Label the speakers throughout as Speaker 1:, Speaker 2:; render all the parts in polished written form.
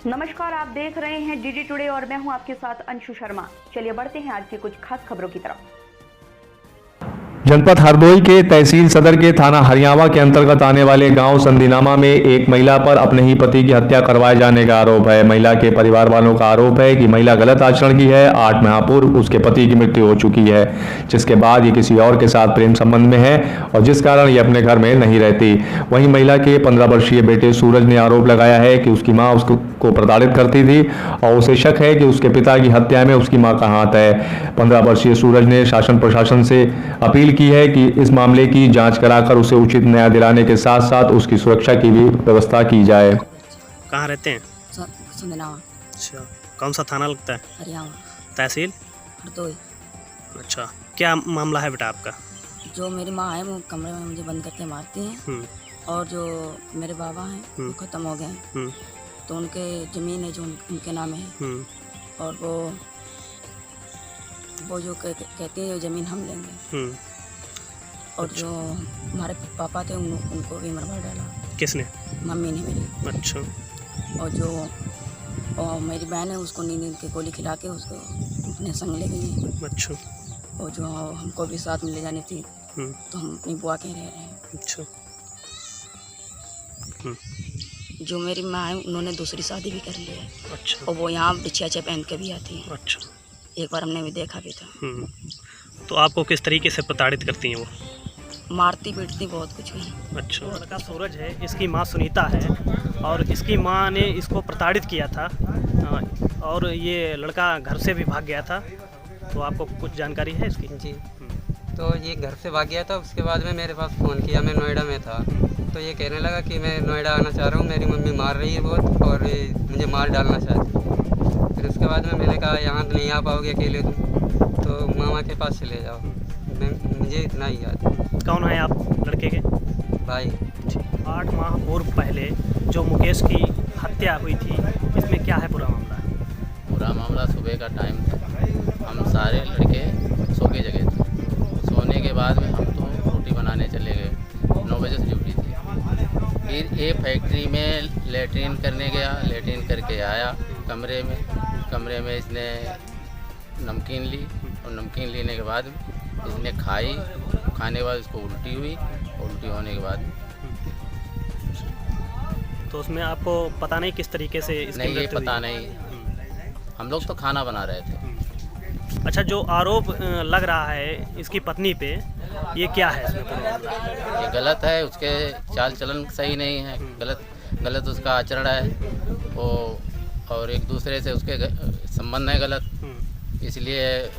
Speaker 1: नमस्कार, आप देख रहे हैं डीडी टुडे और मैं हूं आपके साथ अंशु शर्मा। चलिए बढ़ते हैं आज की कुछ खास खबरों की तरफ।
Speaker 2: जनपद हरदोई के तहसील सदर के थाना हरियावा के अंतर्गत आने वाले गांव संदीनामा में एक महिला पर अपने ही पति की हत्या करवाए जाने का आरोप है। महिला के परिवार वालों का आरोप है कि महिला गलत आचरण की है। 8 माह पूर्व उसके पति की मृत्यु हो चुकी है, जिसके बाद ये किसी और के साथ प्रेम संबंध में है और जिस कारण ये अपने घर में नहीं रहती। वहीं महिला के 15 वर्षीय बेटे सूरज ने आरोप लगाया है कि उसकी माँ उसको प्रताड़ित करती थी और उसे शक है कि उसके पिता की हत्या में उसकी मां का हाथ है। 15 वर्षीय सूरज ने शासन प्रशासन से अपील की है कि इस मामले की जांच कराकर उसे उचित न्याय दिलाने के साथ साथ उसकी सुरक्षा की भी व्यवस्था की जाए।
Speaker 3: कहाँ रहते हैं?
Speaker 4: संदीनामा।
Speaker 3: अच्छा, कौन सा थाना लगता है?
Speaker 4: हरियाणा।
Speaker 3: तहसील
Speaker 4: हरदोई।
Speaker 3: अच्छा, क्या मामला है बेटा आपका?
Speaker 4: जो मेरी माँ है वो कमरे में मुझे बंद करके मारती हैं और जो मेरे बाबा हैं वो ख़त्म हो गए हैं, तो उनके ज़मीन है जो उनके नाम है और वो जो कहते हैं ज़मीन हम लेंगे। और जो हमारे पापा थे उनको भी मरवा डाला।
Speaker 3: किसने?
Speaker 4: मम्मी ने मेरी।
Speaker 3: अच्छा।
Speaker 4: और जो मेरी बहन है उसको नींद की गोली खिला के उसको अपने संग ले गई।
Speaker 3: अच्छा।
Speaker 4: और जो हमको भी साथ में ले जानी थी तो हम अपनी बुआ के रह रहे हैं।
Speaker 3: अच्छा।
Speaker 4: जो मेरी माँ है उन्होंने दूसरी शादी भी कर ली है।
Speaker 3: अच्छा।
Speaker 4: और वो यहाँ बिछिया पहन के भी आती है।
Speaker 3: अच्छा।
Speaker 4: एक बार हमने भी देखा भी था।
Speaker 3: तो आपको किस तरीके से प्रताड़ित करती हैं वो?
Speaker 4: मारती पीटती बहुत कुछ है।
Speaker 3: अच्छा। लड़का सूरज है, इसकी माँ सुनीता है और इसकी माँ ने इसको प्रताड़ित किया था और ये लड़का घर से भी भाग गया था। तो आपको कुछ जानकारी है इसकी?
Speaker 5: जी। तो ये घर से भाग गया था, उसके बाद में मेरे पास फ़ोन किया। मैं नोएडा में था तो ये कहने लगा कि मैं नोएडा आना चाह रहा हूँ, मेरी मम्मी मार रही है बहुत और मुझे मार डालना चाहती है। फिर उसके बाद में मैंने कहा यहाँ नहीं आ पाओगे अकेले तुम, तो मामा के पास चले जाओ। मुझे इतना ही याद।
Speaker 3: कौन है आप लड़के के?
Speaker 5: भाई।
Speaker 3: 8 माह पूर्व पहले जो मुकेश की हत्या हुई थी, इसमें क्या है पूरा मामला?
Speaker 6: पूरा मामला सुबह का टाइम था, हम सारे लड़के सो के जगह थे। सोने के बाद में हम तो रोटी बनाने चले गए, 9 बजे से ड्यूटी थी। फिर एक फैक्ट्री में लेटरिन करने गया, लेटरिन करके आया कमरे में इसने नमकीन ली और नमकीन लेने के बाद इसने खाने के बाद इसको उल्टी हुई। उल्टी होने के बाद
Speaker 3: तो उसमें आपको पता नहीं किस तरीके से इसकी
Speaker 6: नहीं, ये
Speaker 3: मृत्यु
Speaker 6: पता
Speaker 3: हुई?
Speaker 6: नहीं, हम लोग तो खाना बना रहे थे।
Speaker 3: अच्छा, जो आरोप लग रहा है इसकी पत्नी पे, ये क्या है इसमें पूरा मामला?
Speaker 6: ये गलत है, उसके चाल चलन सही नहीं है, गलत उसका आचरण है वो, और एक दूसरे से उसके संबंध है गलत, इसलिए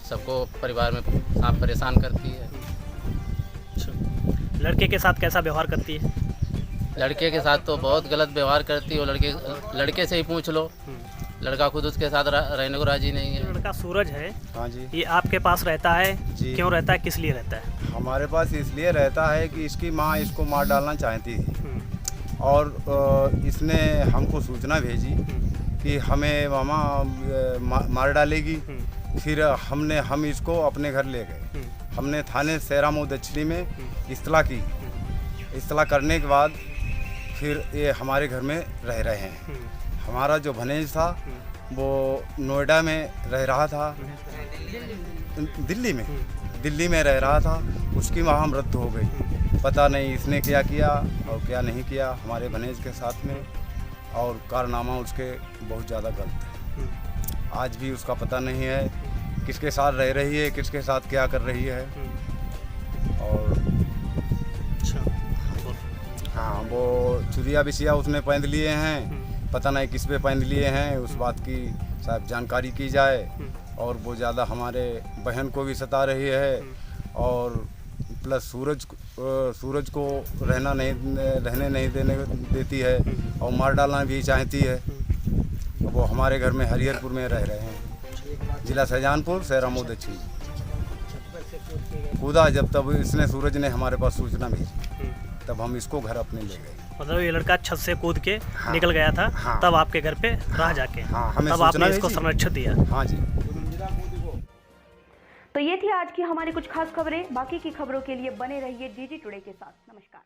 Speaker 6: सबको परिवार में सांप परेशान करती है।
Speaker 3: लड़के के साथ कैसा व्यवहार करती है?
Speaker 6: लड़के के साथ तो बहुत गलत व्यवहार करती है। लड़के से ही पूछ लो, लड़का खुद उसके साथ रहने को राजी नहीं है।
Speaker 3: लड़का सूरज है,
Speaker 7: हाँ जी,
Speaker 3: ये आपके पास रहता है
Speaker 7: जी।
Speaker 3: क्यों रहता है, किस लिए रहता है?
Speaker 7: हमारे पास इसलिए रहता है कि इसकी माँ इसको मार डालना चाहती थी और इसने हमको सूचना भेजी कि हमें मामा मार डालेगी। फिर हम इसको अपने घर ले गए। हमने थाने सैरामऊ दक्षिणी में इस्तला की। इस्तला करने के बाद फिर ये हमारे घर में रह रहे हैं। हमारा जो भनेज था वो नोएडा में रह रहा था, दिल्ली में रह रहा था। उसकी वहाँ मृत्यु हो गई। पता नहीं इसने क्या किया और क्या नहीं किया हमारे भनेज के साथ में, और कारनामा उसके बहुत ज़्यादा गलत है। आज भी उसका पता नहीं है किसके साथ रह रही है, किसके साथ क्या कर रही है। और हाँ, वो चुरिया बिछिया उसने पहन लिए हैं, पता नहीं किस पे पहन लिए हैं, उस बात की शायद जानकारी की जाए। और वो ज़्यादा हमारे बहन को भी सता रही है और प्लस सूरज को रहने नहीं देती है और मार डालना भी चाहती है। वो हमारे घर में हरिहरपुर में रह रहे हैं, जिला शाहजहानपुर, सैरामऊ दक्षिणी। कूदा जब तब इसने सूरज ने हमारे पास सूचना भेजी, तब हम इसको घर अपने ले गए।
Speaker 3: मतलब ये लड़का छत से कूद के निकल गया था। तब आपके घर पे रह जाके
Speaker 7: हमें
Speaker 3: तब आपने इसको संरक्षण दिया।
Speaker 7: हाँ जी।
Speaker 1: तो ये थी आज की हमारी कुछ खास खबरें। बाकी की खबरों के लिए बने रहिए डीडी टुडे के साथ। नमस्कार।